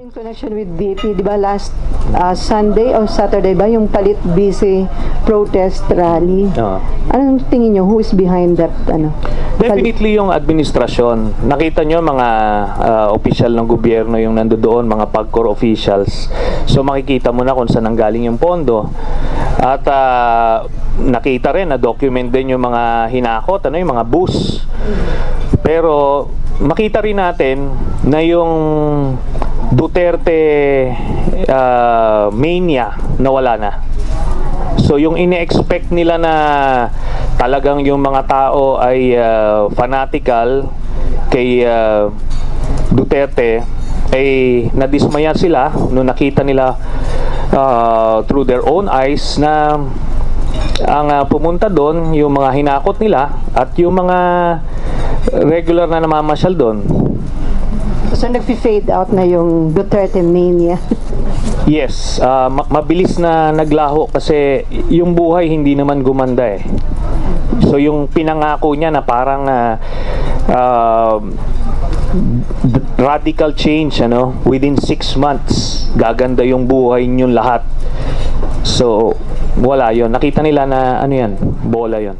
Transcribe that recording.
In connection with DP, di ba last Sunday or Saturday ba yung Palit Busy protest rally? Anong tingin nyo? Who is behind that? Definitely yung administrasyon. Nakita nyo mga opisyal ng gobyerno yung nandoon, mga PAGCOR officials. So makikita mo na kung saan nanggaling yung pondo. At nakita rin na document din yung mga hinakot, yung mga bus. Pero makita rin natin na yung Duterte mania nawala na. So yung ine-expect nila na talagang yung mga tao ay fanatical kay Duterte ay nadismaya sila nung nakita nila through their own eyes na ang pumunta doon yung mga hinakot nila at yung mga regular na namamasyal doon. So nag-fade out na yung Duterte mania. Yes, mabilis na naglaho kasi yung buhay hindi naman gumanda eh. So yung pinangako niya na parang radical change within 6 months gaganda yung buhay niyo lahat. So wala yon. Nakita nila na yan, bola yon.